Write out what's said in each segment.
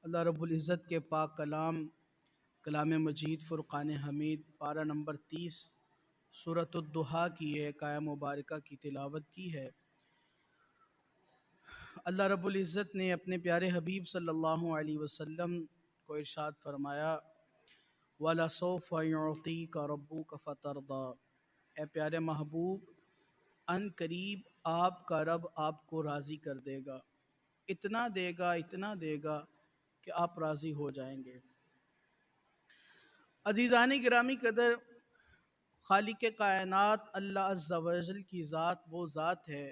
اللہ رب العزت کے پاک کلام مجید فرقان حمید پارہ نمبر 30 سورۃ الضحیٰ کی ایک آیہ مبارکہ کی تلاوت کی ہے۔ اللہ رب العزت نے اپنے پیارے حبیب صلی اللہ علیہ وسلم کو ارشاد فرمایا وَلَسَوْفَ يُعْطِيكَ رَبُّكَ فَتَرْضَىٰ، اے پیارے محبوب ان قریب آپ کا رب آپ کو راضی کر دے گا، اتنا دے گا کہ آپ راضی ہو جائیں گے۔ عزیزان گرامی قدر، خالق کائنات اللہ عز و جل کی ذات وہ ذات ہے،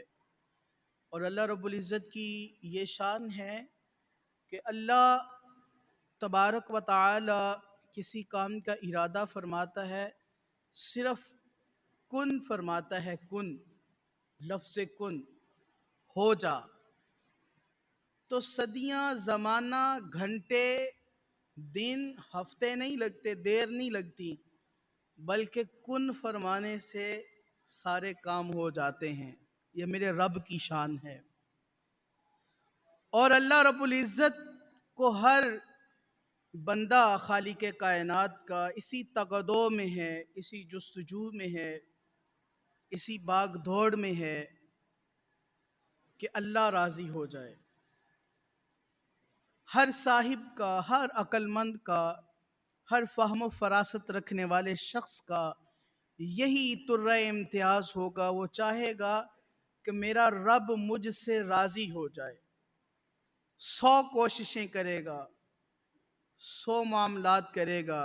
اور اللہ رب العزت کی یہ شان ہے کہ اللہ تبارک و تعالی کسی کام کا ارادہ فرماتا ہے، صرف کن فرماتا ہے، کن، لفظ کن، ہو جا، تو صدیاں، زمانہ، گھنٹے، دن، ہفتے نہیں لگتے، دیر نہیں لگتی، بلکہ کن فرمانے سے سارے کام ہو جاتے ہیں۔ یہ میرے رب کی شان ہے، اور اللہ رب العزت کو ہر بندہ خالق کائنات کا اسی تقاضوں میں ہے، اسی جستجو میں ہے، اسی باغ دوڑ میں ہے کہ اللہ راضی ہو جائے۔ ہر صاحب کا، ہر عقل مند کا، ہر فہم و فراست رکھنے والے شخص کا یہی طرہ امتیاز ہوگا، وہ چاہے گا کہ میرا رب مجھ سے راضی ہو جائے، 100 کوششیں کرے گا، 100 معاملات کرے گا،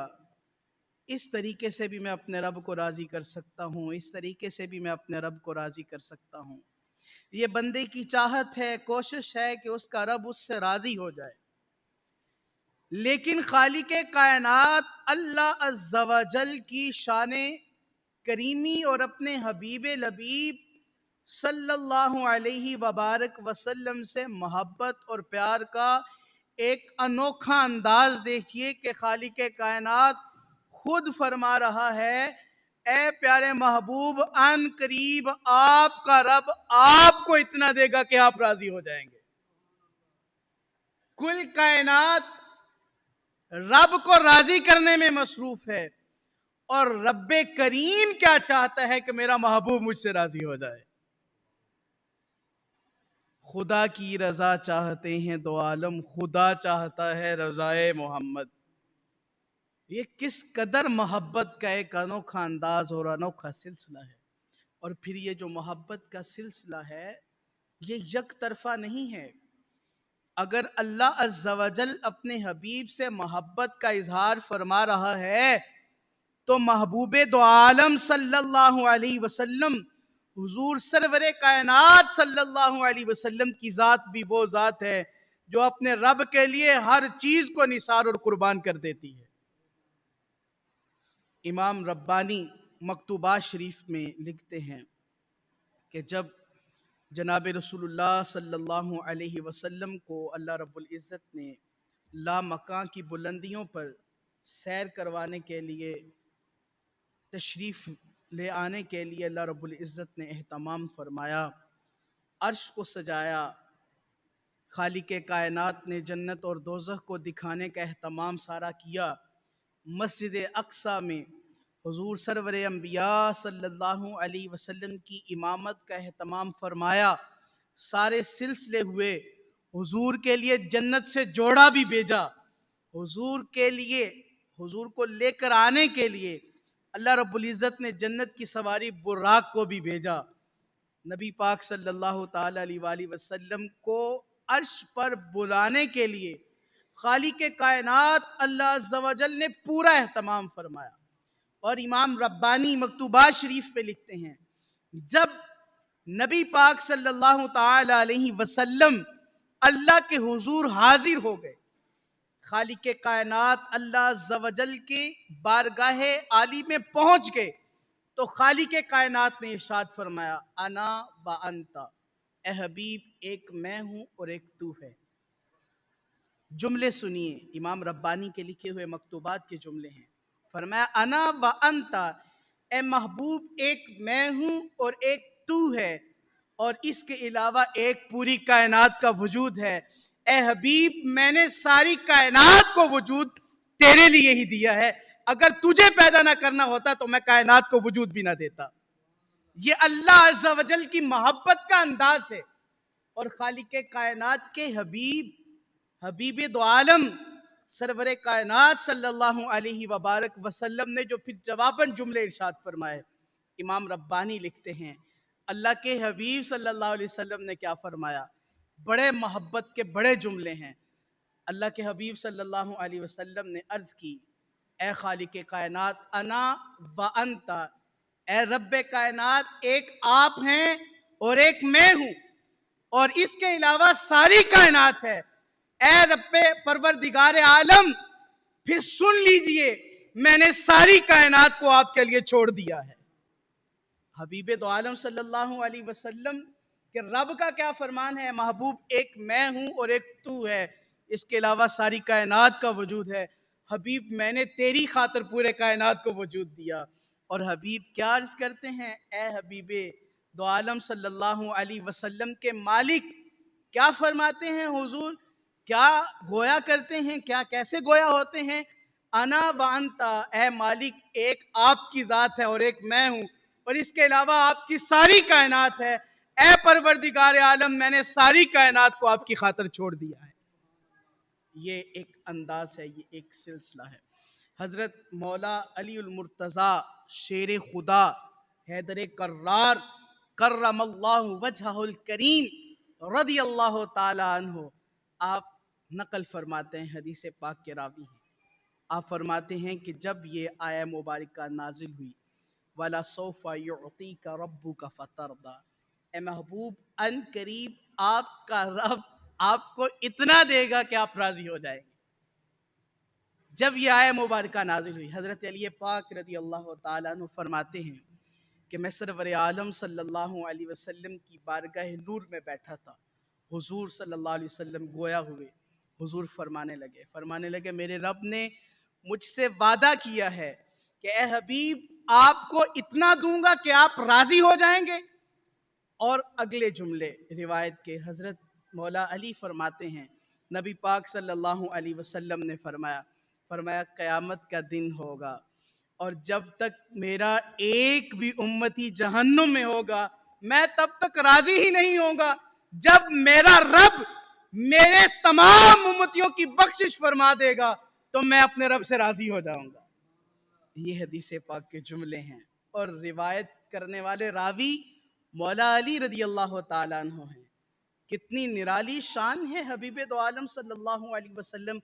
اس طریقے سے بھی میں اپنے رب کو راضی کر سکتا ہوں، اس طریقے سے بھی میں اپنے رب کو راضی کر سکتا ہوں۔ یہ بندے کی چاہت ہے، کوشش ہے کہ اس کا رب اس سے راضی ہو جائے، لیکن خالق کائنات اللہ عز و جل کی شان کریمی اور اپنے حبیب لبیب صلی اللہ علیہ وبارک وسلم سے محبت اور پیار کا ایک انوکھا انداز دیکھیے کہ خالق کائنات خود فرما رہا ہے، اے پیارے محبوب ان قریب آپ کا رب آپ کو اتنا دے گا کہ آپ راضی ہو جائیں گے۔ کل کائنات رب کو راضی کرنے میں مصروف ہے، اور رب کریم کیا چاہتا ہے کہ میرا محبوب مجھ سے راضی ہو جائے۔ خدا کی رضا چاہتے ہیں دو عالم، خدا چاہتا ہے رضائے محمد۔ یہ کس قدر محبت کا ایک انوکھا انداز اور انوکھا سلسلہ ہے، اور پھر یہ جو محبت کا سلسلہ ہے یہ یک طرفہ نہیں ہے۔ اگر اللہ عز و جل اپنے حبیب سے محبت کا اظہار فرما رہا ہے تو محبوب دو عالم صلی اللہ علیہ وسلم، حضور سرور کائنات صلی اللہ علیہ وسلم کی ذات بھی وہ ذات ہے جو اپنے رب کے لیے ہر چیز کو نثار اور قربان کر دیتی ہے۔ امام ربانی مکتوبات شریف میں لکھتے ہیں کہ جب جناب رسول اللہ صلی اللہ علیہ وسلم کو اللہ رب العزت نے لامکاں کی بلندیوں پر سیر کروانے کے لیے، تشریف لے آنے کے لیے اللہ رب العزت نے اہتمام فرمایا، عرش کو سجایا، خالق کائنات نے جنت اور دوزخ کو دکھانے کا اہتمام سارا کیا، مسجد اقصی میں حضور سرور انبیاء صلی اللہ علیہ وسلم کی امامت کا اہتمام فرمایا، سارے سلسلے ہوئے، حضور کے لیے جنت سے جوڑا بھی بھیجا، حضور کے لیے، حضور کو لے کر آنے کے لیے اللہ رب العزت نے جنت کی سواری براق کو بھی بھیجا۔ نبی پاک صلی اللہ تعالی علیہ وآلہ وسلم کو عرش پر بلانے کے لیے خالق کائنات اللہ عز و جل نے پورا اہتمام فرمایا۔ اور امام ربانی مکتوبات شریف پہ لکھتے ہیں، جب نبی پاک صلی اللہ تعالی علیہ وسلم اللہ کے حضور حاضر ہو گئے، خالق کائنات اللہ عز و جل کی بارگاہ عالی میں پہنچ گئے، تو خالق کائنات نے ارشاد فرمایا، انا و انتا، اے حبیب ایک میں ہوں اور ایک تو ہے۔ جملے سنیے، امام ربانی کے لکھے ہوئے مکتوبات کے جملے ہیں۔ فرمایا انا و انتا، اے محبوب ایک میں ہوں اور ایک تو ہے، اور اس کے علاوہ ایک پوری کائنات کا وجود ہے۔ اے حبیب میں نے ساری کائنات کو وجود تیرے لیے ہی دیا ہے، اگر تجھے پیدا نہ کرنا ہوتا تو میں کائنات کو وجود بھی نہ دیتا۔ یہ اللہ عز و جل کی محبت کا انداز ہے، اور خالق کائنات کے حبیب دو عالم سرور کائنات صلی اللہ علیہ وبارک وسلم نے جو پھر جواباً جملے ارشاد فرمائے، امام ربانی لکھتے ہیں اللہ کے حبیب صلی اللہ علیہ وسلم نے کیا فرمایا، بڑے محبت کے بڑے جملے ہیں۔ اللہ کے حبیب صلی اللہ علیہ وسلم نے عرض کی، اے خالق کائنات انا و انتا، اے رب کائنات ایک آپ ہیں اور ایک میں ہوں، اور اس کے علاوہ ساری کائنات ہے۔ اے رب پروردگار عالم پھر سن لیجئے، میں نے ساری کائنات کو آپ کے لیے چھوڑ دیا ہے۔ حبیب دو عالم صلی اللہ علیہ وسلم کہ رب کا کیا فرمان ہے، محبوب ایک میں ہوں اور ایک تو ہے، اس کے علاوہ ساری کائنات کا وجود ہے۔ حبیب میں نے تیری خاطر پورے کائنات کو وجود دیا۔ اور حبیب کیا عرض کرتے ہیں، اے حبیب دو عالم صلی اللہ علیہ وسلم کے مالک کیا فرماتے ہیں حضور، کیا گویا کرتے ہیں، کیا کیسے گویا ہوتے ہیں، انا و انتا، اے مالک ایک آپ کی ذات ہے اور ایک میں ہوں، اور اس کے علاوہ آپ کی ساری کائنات ہے۔ اے پروردگار عالم میں نے ساری کائنات کو آپ کی خاطر چھوڑ دیا ہے۔ یہ ایک انداز ہے، یہ ایک سلسلہ ہے۔ حضرت مولا علی المرتضیٰ شیر خدا حیدر کرار کرم اللہ وجہہ الکریم رضی اللہ تعالی عنہ، آپ نقل فرماتے ہیں، حدیث پاک کے راوی ہیں، آپ فرماتے ہیں کہ جب یہ آیہ مبارکہ نازل ہوئی وَلَسَوْفَ يُعْطِيكَ رَبُّكَ فَتَرْضَىٰ، اے محبوب ان قریب آپ کا رب آپ کو اتنا دے گا کہ آپ راضی ہو جائیں گے۔ جب یہ آیہ مبارکہ نازل ہوئی، حضرت علی پاک رضی اللہ تعالیٰ عنہ فرماتے ہیں کہ میں سرور عالم صلی اللہ علیہ وسلم کی بارگاہ نور میں بیٹھا تھا، حضور صلی اللہ علیہ وسلم گویا ہوئے، حضور فرمانے لگے میرے رب نے مجھ سے وعدہ کیا ہے کہ اے حبیب آپ کو اتنا دوں گا کہ آپ راضی ہو جائیں گے۔ اور اگلے جملے روایت کے حضرت مولا علی فرماتے ہیں نبی پاک صلی اللہ علیہ وسلم نے فرمایا قیامت کا دن ہوگا اور جب تک میرا ایک بھی امتی جہنم میں ہوگا میں تب تک راضی ہی نہیں ہوں گا جب میرا رب میرے تمام امتیوں کی بخشش فرما دے گا تو میں اپنے رب سے راضی ہو جاؤں گا۔ یہ حدیث پاک کے جملے ہیں، اور روایت کرنے والے راوی مولا علی رضی اللہ تعالیٰ عنہ ہیں۔ کتنی نرالی شان ہے حبیب دو عالم صلی اللہ علیہ وسلم،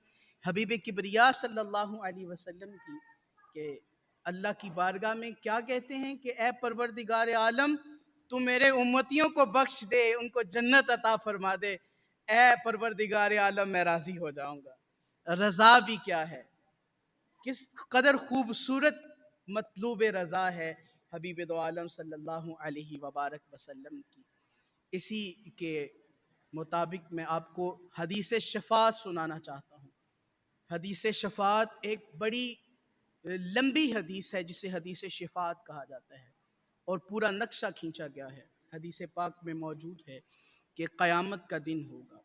حبیب کبریا صلی اللہ علیہ وسلم کی، کہ اللہ کی بارگاہ میں کیا کہتے ہیں کہ اے پروردگار عالم تو میرے امتیوں کو بخش دے، ان کو جنت عطا فرما دے، اے پروردگار عالم میں راضی ہو جاؤں گا۔ رضا بھی کیا ہے، کس قدر خوبصورت مطلوب رضا ہے حبیب دو عالم صلی اللہ علیہ وبارک وسلم کی۔ اسی کے مطابق میں آپ کو حدیث شفاعت سنانا چاہتا ہوں۔ حدیث شفاعت ایک بڑی لمبی حدیث ہے جسے حدیث شفاعت کہا جاتا ہے، اور پورا نقشہ کھینچا گیا ہے۔ حدیث پاک میں موجود ہے کہ قیامت کا دن ہوگا،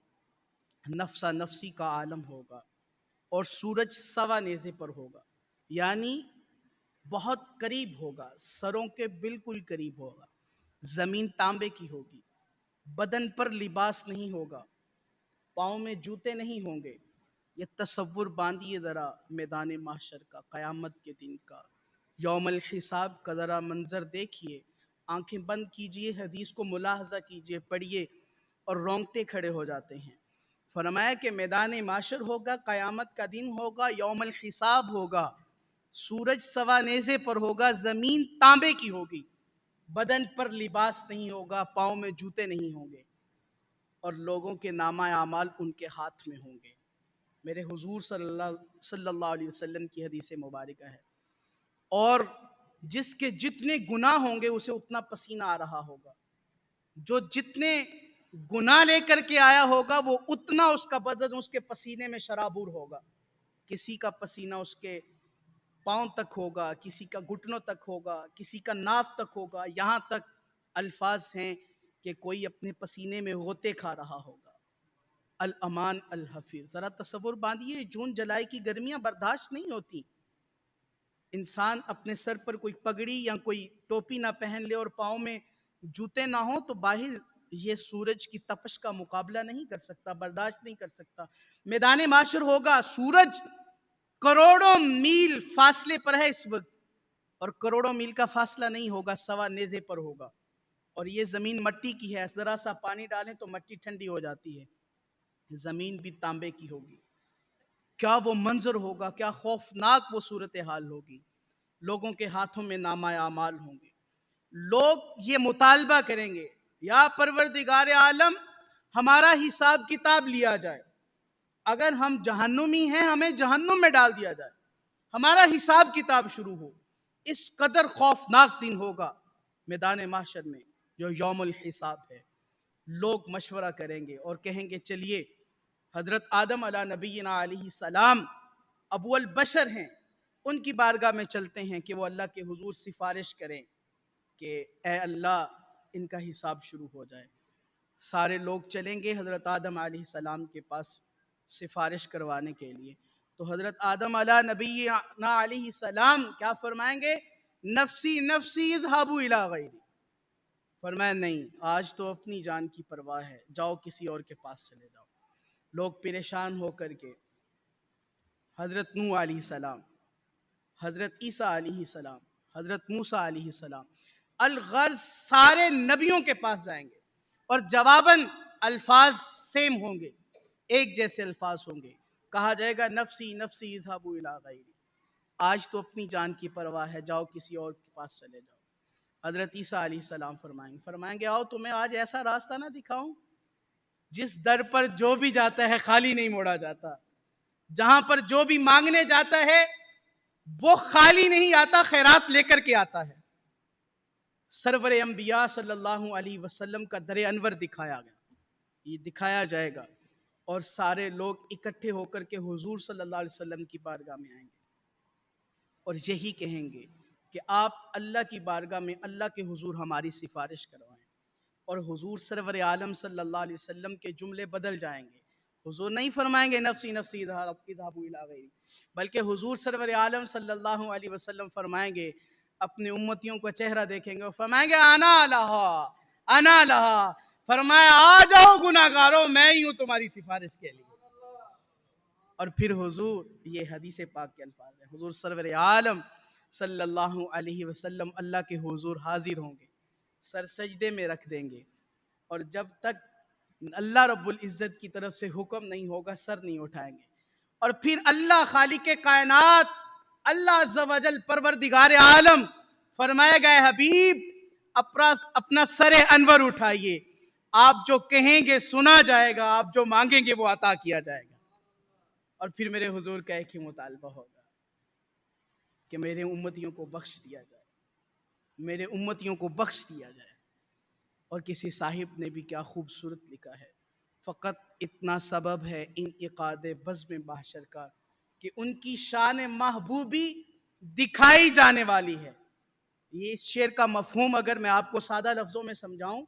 نفسا نفسی کا عالم ہوگا، اور سورج سوا نیزے پر ہوگا، یعنی بہت قریب ہوگا، سروں کے بالکل قریب ہوگا، زمین تانبے کی ہوگی، بدن پر لباس نہیں ہوگا، پاؤں میں جوتے نہیں ہوں گے۔ یہ تصور باندھیے ذرا میدان محشر کا، قیامت کے دن کا، یوم الحساب کا ذرا منظر دیکھیے، آنکھیں بند کیجئے، حدیث کو ملاحظہ کیجئے، پڑھیے اور رونگٹے کھڑے ہو جاتے ہیں۔ فرمایا کہ میدان محشر ہوگا، قیامت کا دن ہوگا، یوم الحساب ہوگا، سورج سوا نیزے پر ہوگا، زمین تانبے کی ہوگی، بدن پر لباس نہیں ہوگا، پاؤں میں جوتے نہیں ہوں گے، اور لوگوں کے نامہ اعمال ان کے ہاتھ میں ہوں گے۔ میرے حضور صلی اللہ علیہ وسلم کی حدیث مبارکہ ہے، اور جس کے جتنے گناہ ہوں گے اسے اتنا پسینہ آ رہا ہوگا، جو جتنے گناہ لے کر کے آیا ہوگا وہ اتنا اس کا بدن اس کے پسینے میں شرابور ہوگا۔ کسی کا پسینہ اس کے پاؤں تک ہوگا، کسی کا گھٹنوں تک ہوگا، کسی کا ناف تک ہوگا، یہاں تک الفاظ ہیں کہ کوئی اپنے پسینے میں غوطے کھا رہا ہوگا۔ الامان الحفیظ۔ ذرا تصور باندھیے، جون جولائی کی گرمیاں برداشت نہیں ہوتی، انسان اپنے سر پر کوئی پگڑی یا کوئی ٹوپی نہ پہن لے اور پاؤں میں جوتے نہ ہوں تو باہر یہ سورج کی تپش کا مقابلہ نہیں کر سکتا، برداشت نہیں کر سکتا۔ میدان معاشر ہوگا، سورج کروڑوں میل فاصلے پر ہے اس وقت، اور کروڑوں میل کا فاصلہ نہیں ہوگا، سوا نیزے پر ہوگا، اور یہ زمین مٹی کی ہے، ذرا سا پانی ڈالیں تو مٹی ٹھنڈی ہو جاتی ہے، زمین بھی تانبے کی ہوگی۔ کیا وہ منظر ہوگا، کیا خوفناک وہ صورتحال ہوگی۔ لوگوں کے ہاتھوں میں نامہ اعمال ہوں گے، لوگ یہ مطالبہ کریں گے، یا پروردگار عالم ہمارا حساب کتاب لیا جائے، اگر ہم جہنمی ہیں ہمیں جہنم میں ڈال دیا جائے، ہمارا حساب کتاب شروع ہو۔ اس قدر خوفناک دن ہوگا میدان محشر میں جو یوم الحساب ہے۔ لوگ مشورہ کریں گے اور کہیں گے چلیے حضرت آدم علیہ نبینا علیہ السلام ابو البشر ہیں، ان کی بارگاہ میں چلتے ہیں کہ وہ اللہ کے حضور سفارش کریں کہ اے اللہ ان کا حساب شروع ہو جائے۔ سارے لوگ چلیں گے حضرت آدم علیہ السلام کے پاس سفارش کروانے کے لیے، تو حضرت آدم علیہ نبینا علیہ السلام کیا فرمائیں گے؟ نفسی نفسی اذهبوا الی غیری، فرمایا نہیں، آج تو اپنی جان کی پرواہ ہے، جاؤ کسی اور کے پاس چلے جاؤ۔ لوگ پریشان ہو کر کے حضرت نوح علیہ السلام، حضرت عیسیٰ علیہ السلام، حضرت موسیٰ علیہ السلام، الغرض سارے نبیوں کے پاس جائیں گے، اور جواباً الفاظ سیم ہوں گے، ایک جیسے الفاظ ہوں گے۔ کہا جائے گا نفسی نفسی اذهبوا الی غیری، آج تو اپنی جان کی پرواہ ہے، جاؤ کسی اور کے پاس چلے جاؤ۔ حضرت عیسیٰ علیہ السلام فرمائیں گے آؤ تمہیں آج ایسا راستہ نہ دکھاؤں جس در پر جو بھی جاتا ہے خالی نہیں موڑا جاتا، جہاں پر جو بھی مانگنے جاتا ہے وہ خالی نہیں آتا، خیرات لے کر کے آتا ہے۔ سرور انبیاء صلی اللہ علیہ وسلم کا در انور دکھایا گیا، یہ دکھایا جائے گا، اور سارے لوگ اکٹھے ہو کر کے حضور صلی اللہ علیہ وسلم کی بارگاہ میں آئیں گے اور یہی کہیں گے کہ آپ اللہ کی بارگاہ میں اللہ کے حضور ہماری سفارش کروائیں، اور حضور سرور عالم صلی اللہ علیہ وسلم کے جملے بدل جائیں گے۔ حضور نہیں فرمائیں گے نفسی نفسی اذهبوا الی غیری، بلکہ حضور سرور عالم صلی اللہ علیہ وسلم فرمائیں گے، اپنے امتیوں کا چہرہ دیکھیں گے اور فرمائیں گے انا لہا انا لہا، فرمایا آ جاؤ گناہگاروں، میں ہی ہوں تمہاری سفارش کے لیے۔ اور پھر حضور، یہ حدیث پاک کے الفاظ ہیں، حضور سرور عالم صلی اللہ علیہ وسلم اللہ کے حضور حاضر ہوں گے، سر سجدے میں رکھ دیں گے، اور جب تک اللہ رب العزت کی طرف سے حکم نہیں ہوگا سر نہیں اٹھائیں گے، اور پھر اللہ خالق کائنات، اللہ عز و جل پروردگار عالم فرمائے گئے حبیب اپنا سر انور اٹھائیے، آپ جو کہیں گے سنا جائے گا، آپ جو مانگیں گے وہ عطا کیا جائے گا۔ اور پھر میرے حضور کا ایک ہی مطالبہ ہوگا کہ میرے امتیوں کو بخش دیا جائے، میرے امتیوں کو بخش دیا جائے۔ اور کسی صاحب نے بھی کیا خوبصورت لکھا ہے، فقط اتنا سبب ہے انعقاد بزم محشر کا کہ ان کی شان محبوبی دکھائی جانے والی ہے۔ یہ اس شعر کا مفہوم اگر میں آپ کو سادہ لفظوں میں سمجھاؤں،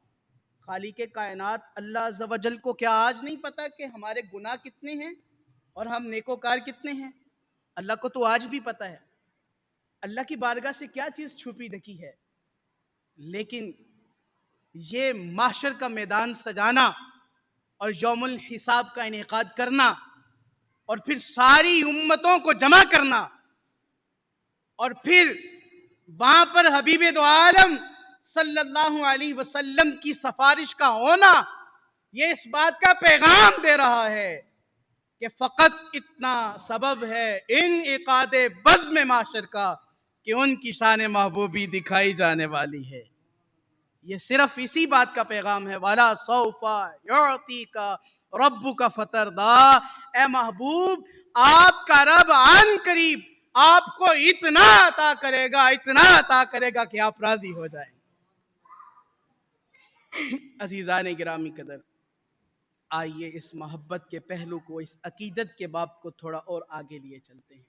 خالق کائنات اللہ عز و جل کو کیا آج نہیں پتا کہ ہمارے گناہ کتنے ہیں اور ہم نیکوکار کتنے ہیں؟ اللہ کو تو آج بھی پتا ہے۔ اللہ کی بارگاہ سے کیا چیز چھپی ڈھکی ہے، لیکن یہ محشر کا میدان سجانا اور یوم الحساب کا انعقاد کرنا اور پھر ساری امتوں کو جمع کرنا اور پھر وہاں پر حبیب دو عالم صلی اللہ علیہ وسلم کی سفارش کا ہونا، یہ اس بات کا پیغام دے رہا ہے کہ فقط اتنا سبب ہے انعقاد بزم محشر کا کہ ان کی شان محبوبی دکھائی جانے والی ہے۔ یہ صرف اسی بات کا پیغام ہے، وَلَا سَوْفَ يُعْطِيكَ رَبُّكَ فَتَرْضَىٰ، اے محبوب آپ کا رب عن قریب آپ کو اتنا عطا کرے گا، اتنا عطا کرے گا کہ آپ راضی ہو جائیں۔ عزیزان گرامی قدر، آئیے اس محبت کے پہلو کو، اس عقیدت کے باب کو تھوڑا اور آگے لیے چلتے ہیں۔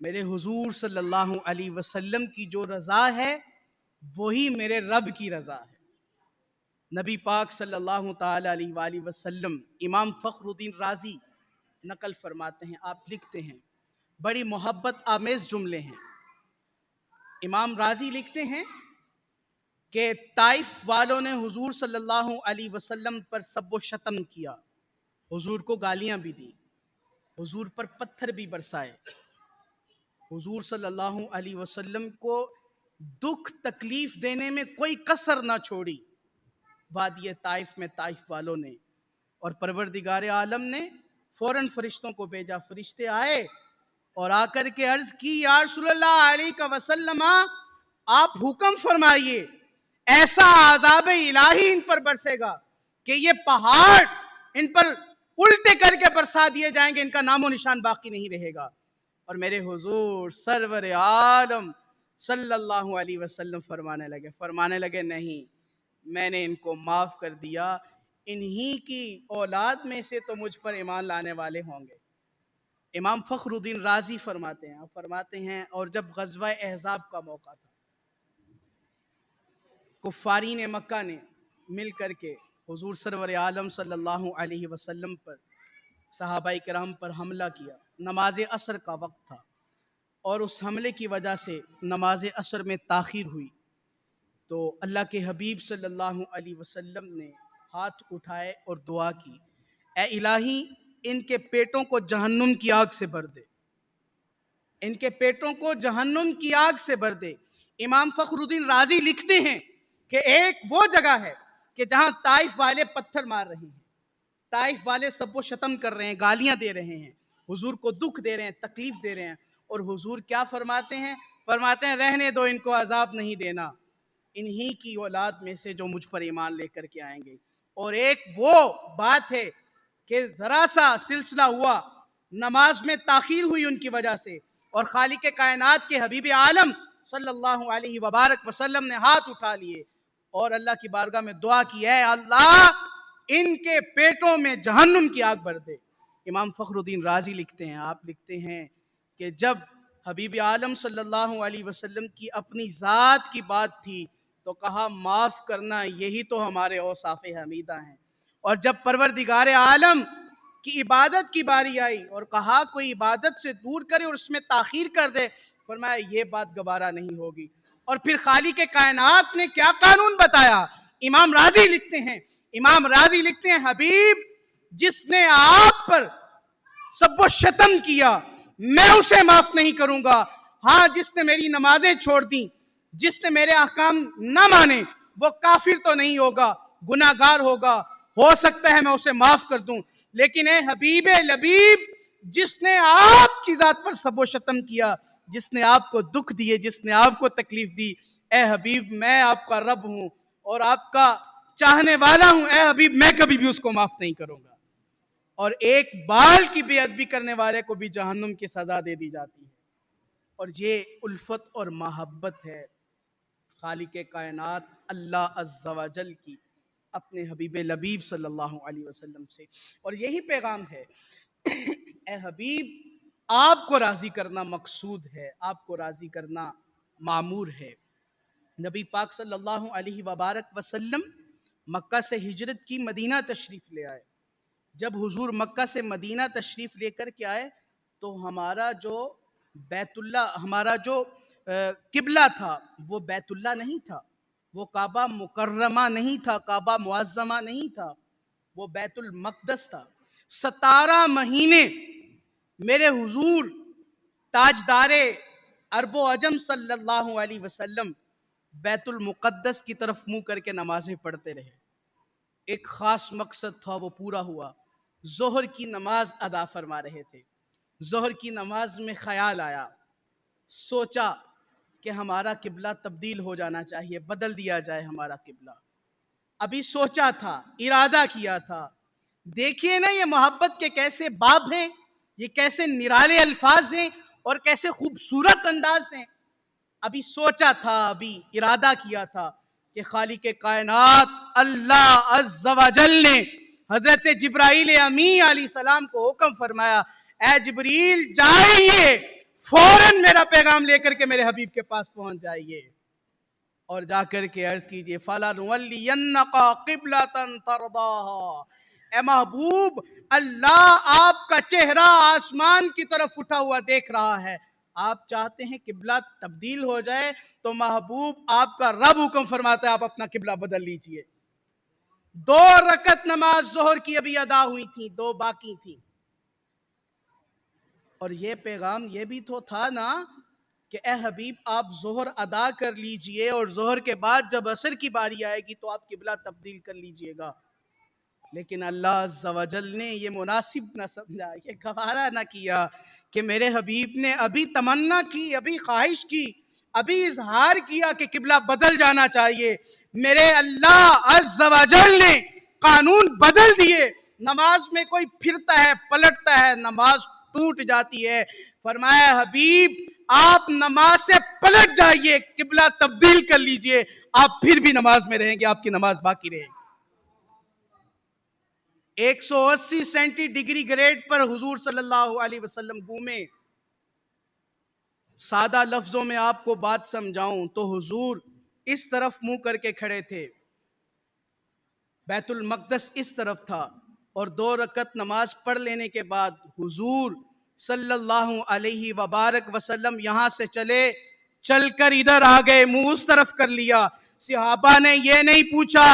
میرے حضور صلی اللہ علیہ وسلم کی جو رضا ہے وہی میرے رب کی رضا ہے۔ نبی پاک صلی اللہ تعالی علیہ وآلہ وسلم امام فخر الدین رازی نقل فرماتے ہیں، آپ لکھتے ہیں، بڑی محبت آمیز جملے ہیں۔ امام رازی لکھتے ہیں کہ طائف والوں نے حضور صلی اللہ علیہ وسلم پر سب و شتم کیا، حضور کو گالیاں بھی دی، حضور پر پتھر بھی برسائے، حضور صلی اللہ علیہ وسلم کو دکھ تکلیف دینے میں کوئی کسر نہ چھوڑی وادی طائف میں طائف والوں نے۔ اور پروردگار عالم نے فوراً فرشتوں کو بھیجا، فرشتے آئے اور آ کر کے عرض کی، یا رسول اللہ علیہ وسلم آپ حکم فرمائیے، ایسا عذاب الہی ان پر برسے گا کہ یہ پہاڑ ان پر الٹے کر کے برسا دیے جائیں گے، ان کا نام و نشان باقی نہیں رہے گا۔ اور میرے حضور سرور عالم صلی اللہ علیہ وسلم فرمانے لگے نہیں، میں نے ان کو معاف کر دیا، انہی کی اولاد میں سے تو مجھ پر ایمان لانے والے ہوں گے۔ امام فخر الدین رازی فرماتے ہیں اور جب غزوہ احزاب کا موقع تھا، کفارین مکہ نے مل کر کے حضور سرور عالم صلی اللہ علیہ وسلم پر، صحابہ کرام پر حملہ کیا۔ نماز عصر کا وقت تھا اور اس حملے کی وجہ سے نماز عصر میں تاخیر ہوئی، تو اللہ کے حبیب صلی اللہ علیہ وسلم نے ہاتھ اٹھائے اور دعا کی، اے الہی ان کے پیٹوں کو جہنم کی آگ سے بھر دے، ان کے پیٹوں کو جہنم کی آگ سے بھر دے۔ امام فخر الدین رازی لکھتے ہیں کہ ایک وہ جگہ ہے کہ جہاں طائف والے پتھر مار رہے ہیں، طائف والے سب و شتم کر رہے ہیں، گالیاں دے رہے ہیں، حضور کو دکھ دے رہے ہیں، تکلیف دے رہے ہیں، اور حضور کیا فرماتے ہیں؟ فرماتے ہیں رہنے دو، ان کو عذاب نہیں دینا، انہی کی اولاد میں سے جو مجھ پر ایمان لے کر کے آئیں گے۔ اور ایک وہ بات ہے کہ ذرا سا سلسلہ ہوا، نماز میں تاخیر ہوئی ان کی وجہ سے، اور خالق کائنات کے حبیب عالم صلی اللہ علیہ وبارک وسلم نے ہاتھ اٹھا لیے اور اللہ کی بارگاہ میں دعا کی، اے اللہ ان کے پیٹوں میں جہنم کی آگ بھر دے۔ امام فخر الدین رازی لکھتے ہیں، آپ لکھتے ہیں کہ جب حبیب عالم صلی اللہ علیہ وسلم کی اپنی ذات کی بات تھی تو کہا معاف کرنا یہی تو ہمارے اوصاف حمیدہ ہیں، اور جب پروردگار عالم کی عبادت کی باری آئی اور کہا کوئی عبادت سے دور کرے اور اس میں تاخیر کر دے، فرمایا یہ بات گوارا نہیں ہوگی۔ اور پھر خالق کائنات نے کیا قانون بتایا؟ امام رازی لکھتے ہیں حبیب جس نے آپ پر سب و شتم کیا میں اسے معاف نہیں کروں گا، ہاں جس نے میری نمازیں چھوڑ دیں، جس نے میرے احکام نہ مانے، وہ کافر تو نہیں ہوگا، گناہگار ہوگا، ہو سکتا ہے میں اسے معاف کر دوں، لیکن اے حبیب لبیب جس نے آپ کی ذات پر سب و شتم کیا، جس نے آپ کو دکھ دیے، جس نے آپ کو تکلیف دی، اے حبیب میں آپ کا رب ہوں اور آپ کا چاہنے والا ہوں، اے حبیب میں کبھی بھی اس کو معاف نہیں کروں گا۔ اور ایک بال کی بے ادبی کرنے والے کو بھی جہنم کی سزا دے دی جاتی ہے۔ اور یہ الفت اور محبت ہے خالق کائنات اللہ عز و جل کی اپنے حبیب لبیب صلی اللہ علیہ وسلم سے، اور یہی پیغام ہے اے حبیب آپ کو راضی کرنا مقصود ہے، آپ کو راضی کرنا معمور ہے۔ نبی پاک صلی اللہ علیہ وبارک وسلم مکہ سے ہجرت کی، مدینہ تشریف لے آئے۔ جب حضور مکہ سے مدینہ تشریف لے کر کے آئے تو ہمارا جو بیت اللہ، ہمارا جو قبلہ تھا وہ بیت اللہ نہیں تھا، وہ کعبہ مکرمہ نہیں تھا، کعبہ معظمہ نہیں تھا، وہ بیت المقدس تھا۔ 17 مہینے میرے حضور تاجدار عرب و عجم صلی اللہ علیہ وسلم بیت المقدس کی طرف منہ کر کے نمازیں پڑھتے رہے۔ ایک خاص مقصد تھا، وہ پورا ہوا۔ ظہر کی نماز ادا فرما رہے تھے، ظہر کی نماز میں خیال آیا، سوچا کہ ہمارا قبلہ تبدیل ہو جانا چاہیے، بدل دیا جائے ہمارا قبلہ۔ ابھی سوچا تھا، ارادہ کیا تھا۔ دیکھیے نا یہ محبت کے کیسے باب ہیں، یہ کیسے نرالے الفاظ ہیں اور کیسے خوبصورت انداز ہیں۔ ابھی سوچا تھا، ابھی ارادہ کیا تھا کہ خالق کائنات اللہ عز و جل نے حضرت جبرائیل امی علیہ السلام کو حکم فرمایا، اے جبریل جائیے، فوراً میرا پیغام لے کر کے میرے حبیب کے پاس پہنچ جائیے۔ اور جا کر کے عرض کیجئے فَلَنُوَلِّيَنَّكَ قِبْلَةً تَرْضَاهَا، اے محبوب اللہ آپ کا چہرہ آسمان کی طرف اٹھا ہوا دیکھ رہا ہے، آپ چاہتے ہیں قبلہ تبدیل ہو جائے تو محبوب آپ کا رب حکم فرماتا ہے آپ اپنا قبلہ بدل لیجئے۔ 2 رکعت نماز ظہر کی ابھی ادا ہوئی تھی، 2 باقی تھی، اور یہ پیغام یہ بھی تو تھا نا کہ اے حبیب آپ ظہر ادا کر لیجئے اور ظہر کے بعد جب عصر کی باری آئے گی تو آپ قبلہ تبدیل کر لیجئے گا۔ لیکن اللہ عز و جل نے یہ مناسب نہ سمجھا، یہ گوارا نہ کیا کہ میرے حبیب نے ابھی تمنا کی، ابھی خواہش کی، ابھی اظہار کیا کہ قبلہ بدل جانا چاہیے، میرے اللہ عز و جل نے قانون بدل دیے۔ نماز میں کوئی پھرتا ہے پلٹتا ہے نماز ٹوٹ جاتی ہے، فرمایا حبیب آپ نماز سے پلٹ جائیے، قبلہ تبدیل کر لیجئے، آپ پھر بھی نماز میں رہیں گے، آپ کی نماز باقی رہے گی۔ 180 سینٹی ڈگری گریڈ پر حضور صلی اللہ علیہ وسلم گھومے۔ سادہ لفظوں میں آپ کو بات سمجھاؤں تو حضور اس طرف منہ کر کے کھڑے تھے، بیت المقدس اس طرف تھا، اور 2 رکعت نماز پڑھ لینے کے بعد حضور صلی اللہ علیہ وبارک وسلم یہاں سے چل کر ادھر آ گئے، منہ اس طرف کر لیا۔ صحابہ نے یہ نہیں پوچھا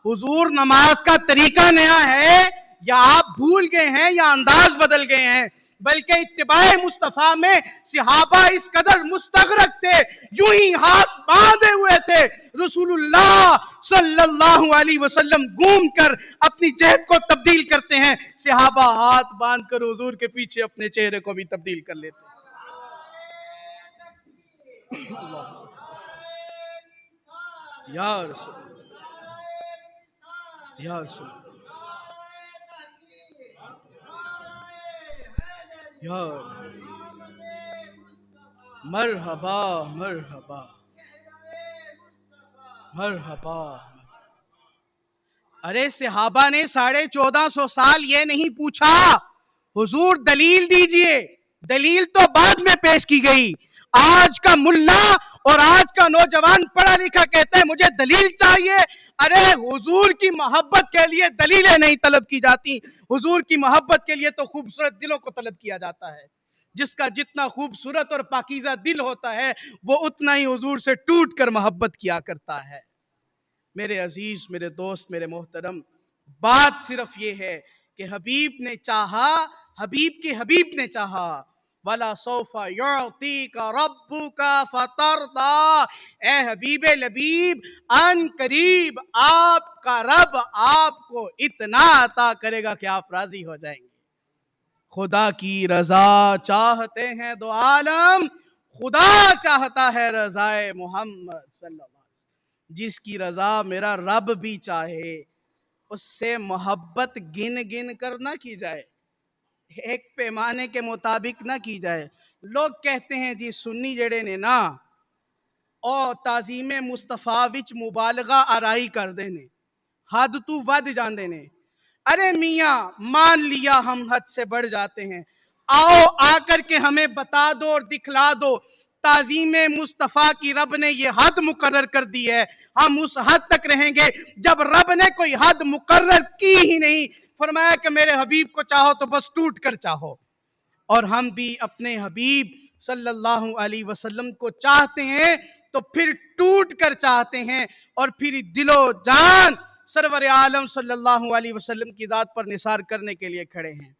حضور نماز کا طریقہ نیا ہے یا آپ بھول گئے ہیں یا انداز بدل گئے ہیں، بلکہ اتباع مصطفیٰ میں صحابہ اس قدر مستغرق تھے، یوں ہی ہاتھ باندھے ہوئے تھے، رسول اللہ صلی اللہ علیہ وسلم گھوم کر اپنی جہت کو تبدیل کرتے ہیں، صحابہ ہاتھ باندھ کر حضور کے پیچھے اپنے چہرے کو بھی تبدیل کر لیتے ہیں۔ یا رسول یا رسول یا مرحبا مرحبا مرحبا۔ ارے صحابہ نے 1450 سال یہ نہیں پوچھا حضور دلیل دیجئے، دلیل تو بعد میں پیش کی گئی۔ آج کا ملا اور آج کا نوجوان پڑھا لکھا کہتا ہے مجھے دلیل چاہیے، ارے حضور کی محبت کے لیے دلیلیں نہیں طلب کی جاتی، حضور کی محبت کے لیے تو خوبصورت دلوں کو طلب کیا جاتا ہے، جس کا جتنا خوبصورت اور پاکیزہ دل ہوتا ہے وہ اتنا ہی حضور سے ٹوٹ کر محبت کیا کرتا ہے۔ میرے عزیز، میرے دوست، میرے محترم، بات صرف یہ ہے کہ حبیب نے چاہا، حبیب کے حبیب نے چاہا، وَلَا سَوْفَ يُعْطِيكَ رَبُّكَ فَتَرْضَىٰ، اے حبیب لبیب ان قریب آپ کا رب آپ کو اتنا عطا کرے گا کہ آپ راضی ہو جائیں گے۔ خدا کی رضا چاہتے ہیں دو عالم، خدا چاہتا ہے رضائے محمد صلی اللہ علیہ وسلم۔ جس کی رضا میرا رب بھی چاہے اس سے محبت گن گن کر نہ کی جائے، ایک پیمانے کے مطابق نہ کی جائے۔ لوگ کہتے ہیں جی سنی جڑے نے نا او تعظیم مصطفیٰ وچ مبالغہ آرائی کر دینے، حد تو ود جاندے نے۔ ارے میاں مان لیا ہم حد سے بڑھ جاتے ہیں، آؤ آ کر کے ہمیں بتا دو اور دکھلا دو تعظیم مصطفیٰ کی رب نے یہ حد مقرر کر دی ہے، ہم اس حد تک رہیں گے۔ جب رب نے کوئی حد مقرر کی ہی نہیں، فرمایا کہ میرے حبیب کو چاہو تو بس ٹوٹ کر چاہو، اور ہم بھی اپنے حبیب صلی اللہ علیہ وسلم کو چاہتے ہیں تو پھر ٹوٹ کر چاہتے ہیں، اور پھر دل و جان سرور عالم صلی اللہ علیہ وسلم کی ذات پر نثار کرنے کے لیے کھڑے ہیں۔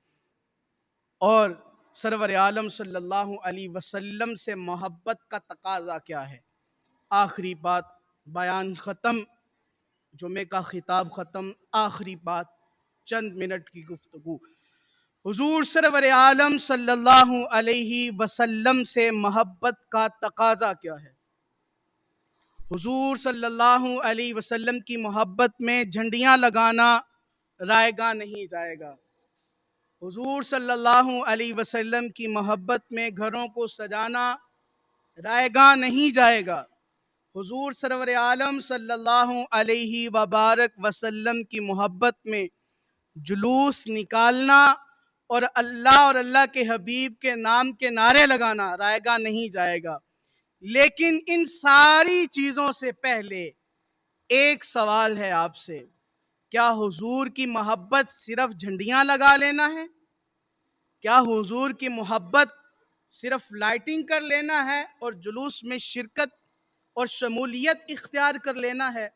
اور سرور عالم صلی اللہ علیہ وسلم سے محبت کا تقاضا کیا ہے؟ آخری بات، بیان ختم، جمعے کا خطاب ختم، آخری بات، چند منٹ کی گفتگو۔ حضور سرور عالم صلی اللہ علیہ وسلم سے محبت کا تقاضا کیا ہے؟ حضور صلی اللہ علیہ وسلم کی محبت میں جھنڈیاں لگانا رائے گاہ نہیں جائے گا۔ حضور صلی اللہ علیہ وسلم کی محبت میں گھروں کو سجانا رائے گاہ نہیں جائے گا۔ حضور سرور عالم صلی اللہ علیہ وبارک وسلم کی محبت میں جلوس نکالنا اور اللہ کے حبیب کے نام کے نعرے لگانا رائے گاہ نہیں جائے گا۔ لیکن ان ساری چیزوں سے پہلے ایک سوال ہے آپ سے، کیا حضور کی محبت صرف جھنڈیاں لگا لینا ہے؟ کیا حضور کی محبت صرف لائٹنگ کر لینا ہے اور جلوس میں شرکت اور شمولیت اختیار کر لینا ہے؟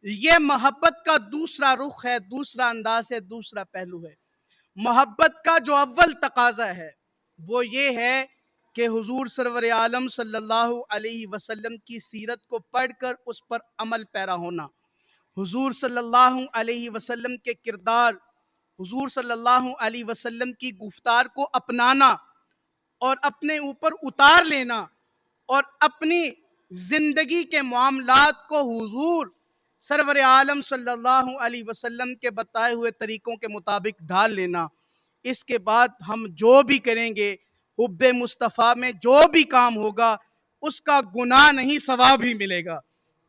یہ محبت کا دوسرا رخ ہے، دوسرا انداز ہے، دوسرا پہلو ہے۔ محبت کا جو اول تقاضا ہے وہ یہ ہے کہ حضور سرور عالم صلی اللہ علیہ وسلم کی سیرت کو پڑھ کر اس پر عمل پیرا ہونا، حضور صلی اللہ علیہ وسلم کے کردار، حضور صلی اللہ علیہ وسلم کی گفتار کو اپنانا اور اپنے اوپر اتار لینا اور اپنی زندگی کے معاملات کو حضور سرور عالم صلی اللہ علیہ وسلم کے بتائے ہوئے طریقوں کے مطابق ڈھال لینا۔ اس کے بعد ہم جو بھی کریں گے، حب مصطفیٰ میں جو بھی کام ہوگا اس کا گناہ نہیں ثواب ہی ملے گا،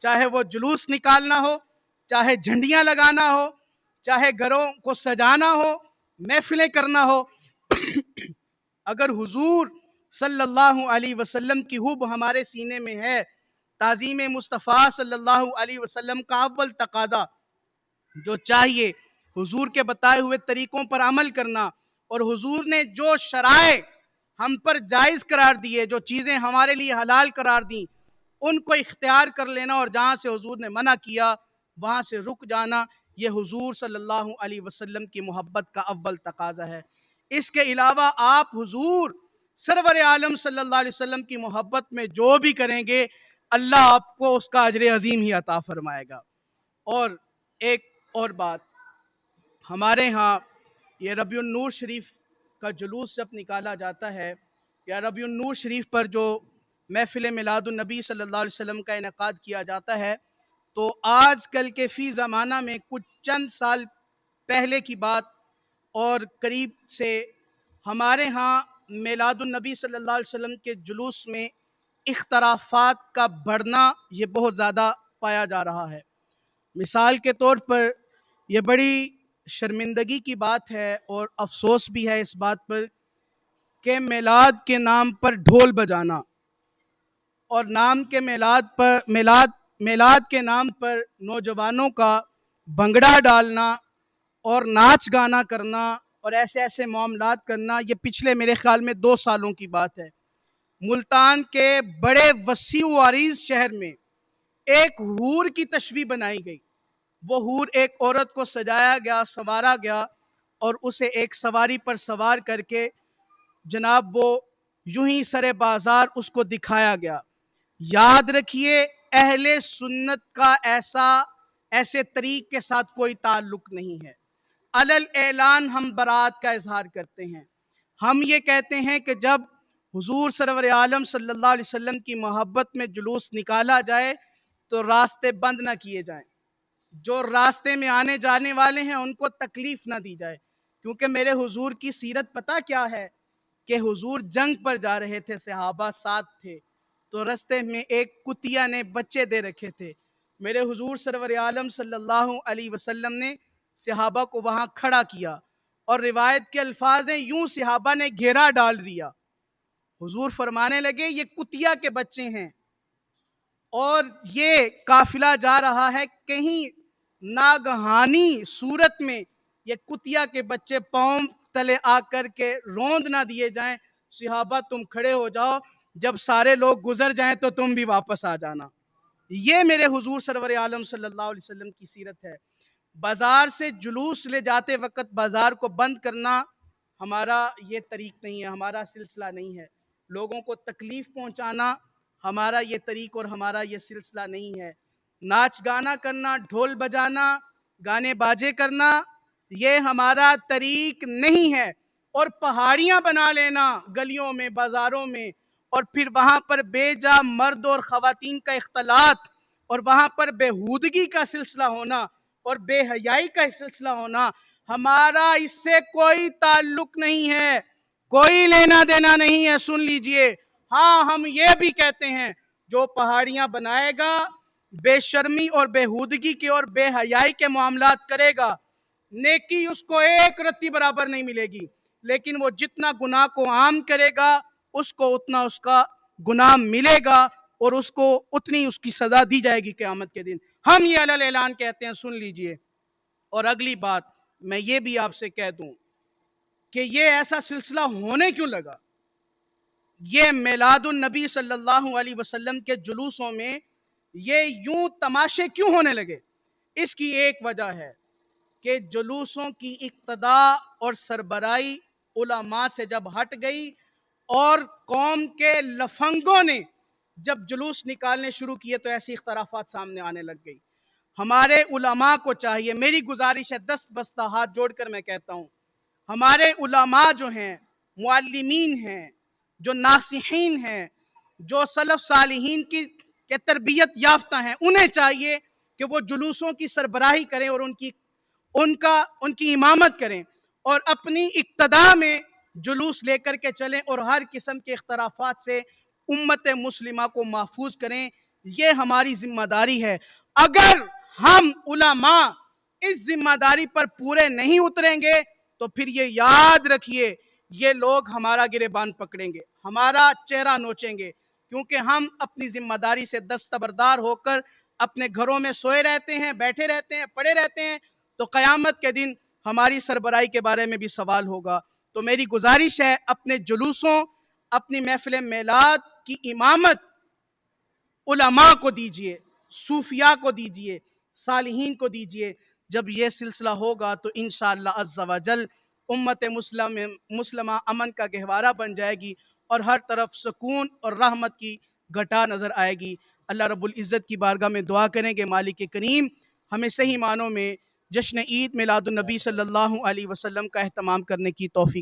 چاہے وہ جلوس نکالنا ہو، چاہے جھنڈیاں لگانا ہو، چاہے گھروں کو سجانا ہو، محفلیں کرنا ہو۔ اگر حضور صلی اللہ علیہ وسلم کی حب ہمارے سینے میں ہے، تعظیم مصطفیٰ صلی اللہ علیہ وسلم کا اول تقاضا جو چاہیے حضور کے بتائے ہوئے طریقوں پر عمل کرنا، اور حضور نے جو شرائع ہم پر جائز قرار دیے، جو چیزیں ہمارے لیے حلال قرار دیں، ان کو اختیار کر لینا، اور جہاں سے حضور نے منع کیا وہاں سے رک جانا، یہ حضور صلی اللہ علیہ وسلم کی محبت کا اول تقاضا ہے۔ اس کے علاوہ آپ حضور سرور عالم صلی اللہ علیہ وسلم کی محبت میں جو بھی کریں گے اللہ آپ کو اس کا اجر عظیم ہی عطا فرمائے گا۔ اور ایک اور بات، ہمارے ہاں یہ ربیع النور شریف کا جلوس جب نکالا جاتا ہے یا ربیع النور شریف پر جو محفل میلاد النبی صلی اللہ علیہ وسلم کا انعقاد کیا جاتا ہے، تو آج کل کے فی زمانہ میں کچھ چند سال پہلے کی بات اور قریب سے ہمارے ہاں میلاد النبی صلی اللہ علیہ وسلم کے جلوس میں اختلافات کا بڑھنا یہ بہت زیادہ پایا جا رہا ہے۔ مثال کے طور پر یہ بڑی شرمندگی کی بات ہے اور افسوس بھی ہے اس بات پر کہ میلاد کے نام پر ڈھول بجانا اور میلاد کے نام پر نوجوانوں کا بھنگڑا ڈالنا اور ناچ گانا کرنا اور ایسے معاملات کرنا، یہ پچھلے میرے خیال میں 2 سالوں کی بات ہے۔ ملتان کے بڑے وسیع و عریض شہر میں ایک حور کی تشبیہ بنائی گئی، وہ حور ایک عورت کو سجایا گیا، سنوارا گیا اور اسے ایک سواری پر سوار کر کے جناب وہ یوں ہی سرے بازار اس کو دکھایا گیا۔ یاد رکھیے اہل سنت کا ایسے طریق کے ساتھ کوئی تعلق نہیں ہے۔ علل اعلان ہم برات کا اظہار کرتے ہیں، ہم یہ کہتے ہیں کہ جب حضور سرور عالم صلی اللہ علیہ وسلم کی محبت میں جلوس نکالا جائے تو راستے بند نہ کیے جائیں، جو راستے میں آنے جانے والے ہیں ان کو تکلیف نہ دی جائے، کیونکہ میرے حضور کی سیرت پتہ کیا ہے کہ حضور جنگ پر جا رہے تھے، صحابہ ساتھ تھے، تو رستے میں ایک کتیا نے بچے دے رکھے تھے، میرے حضور سرور عالم صلی اللہ علیہ وسلم نے صحابہ کو وہاں کھڑا کیا اور روایت کے الفاظ ہیں یوں صحابہ نے گھیرا ڈال دیا، حضور فرمانے لگے یہ کتیا کے بچے ہیں اور یہ قافلہ جا رہا ہے، کہیں ناگہانی صورت میں یہ کتیا کے بچے پاؤں تلے آ کر کے روند نہ دیے جائیں، صحابہ تم کھڑے ہو جاؤ، جب سارے لوگ گزر جائیں تو تم بھی واپس آ جانا۔ یہ میرے حضور سرور عالم صلی اللہ علیہ وسلم کی سیرت ہے۔ بازار سے جلوس لے جاتے وقت بازار کو بند کرنا ہمارا یہ طریق نہیں ہے، ہمارا سلسلہ نہیں ہے۔ لوگوں کو تکلیف پہنچانا ہمارا یہ طریق اور ہمارا یہ سلسلہ نہیں ہے۔ ناچ گانا کرنا، ڈھول بجانا، گانے باجے کرنا یہ ہمارا طریق نہیں ہے، اور پہاڑیاں بنا لینا گلیوں میں، بازاروں میں، اور پھر وہاں پر بے جا مرد اور خواتین کا اختلاط اور وہاں پر بےہودگی کا سلسلہ ہونا اور بے حیائی کا سلسلہ ہونا، ہمارا اس سے کوئی تعلق نہیں ہے، کوئی لینا دینا نہیں ہے۔ سن لیجئے، ہاں ہم یہ بھی کہتے ہیں جو پہاڑیاں بنائے گا، بے شرمی اور بےہودگی کے اور بے حیائی کے معاملات کرے گا، نیکی اس کو ایک رتی برابر نہیں ملے گی، لیکن وہ جتنا گناہ کو عام کرے گا اس کو اتنا اس کا گناہ ملے گا اور اس کو اتنی اس کی سزا دی جائے گی قیامت کے دن. ہم یہ علی اعلان کہتے ہیں، سن لیجئے. اور اگلی بات میں یہ بھی آپ سے کہہ دوں کہ یہ ایسا سلسلہ ہونے کیوں لگا، یہ میلاد النبی صلی اللہ علیہ وسلم کے جلوسوں میں یہ یوں تماشے کیوں ہونے لگے؟ اس کی ایک وجہ ہے کہ جلوسوں کی ابتدا اور سربراہی علماء سے جب ہٹ گئی اور قوم کے لفنگوں نے جب جلوس نکالنے شروع کیے تو ایسی اختلافات سامنے آنے لگ گئی. ہمارے علماء کو چاہیے، میری گزارش ہے دست بستہ ہاتھ جوڑ کر میں کہتا ہوں، ہمارے علماء جو ہیں، معلمین ہیں، جو ناصحین ہیں، جو سلف صالحین کی تربیت یافتہ ہیں، انہیں چاہیے کہ وہ جلوسوں کی سربراہی کریں اور ان کی امامت کریں اور اپنی اقتداء میں جلوس لے کر کے چلیں اور ہر قسم کے اختلافات سے امت مسلمہ کو محفوظ کریں. یہ ہماری ذمہ داری ہے. اگر ہم علماء اس ذمہ داری پر پورے نہیں اتریں گے تو پھر یہ یاد رکھیے، یہ لوگ ہمارا گریبان پکڑیں گے، ہمارا چہرہ نوچیں گے، کیونکہ ہم اپنی ذمہ داری سے دستبردار ہو کر اپنے گھروں میں سوئے رہتے ہیں، بیٹھے رہتے ہیں، پڑے رہتے ہیں، تو قیامت کے دن ہماری سربراہی کے بارے میں بھی سوال ہوگا. تو میری گزارش ہے، اپنے جلوسوں، اپنی محفل میلاد کی امامت علماء کو دیجئے، صوفیاء کو دیجئے، صالحین کو دیجئے. جب یہ سلسلہ ہوگا تو انشاءاللہ عز و جل امت مسلمہ امن کا گہوارہ بن جائے گی اور ہر طرف سکون اور رحمت کی گھٹا نظر آئے گی. اللہ رب العزت کی بارگاہ میں دعا کریں گے مالک کریم ہمیں صحیح معنوں میں جشن عید میلاد النبی صلی اللہ علیہ وسلم کا اہتمام کرنے کی توفیق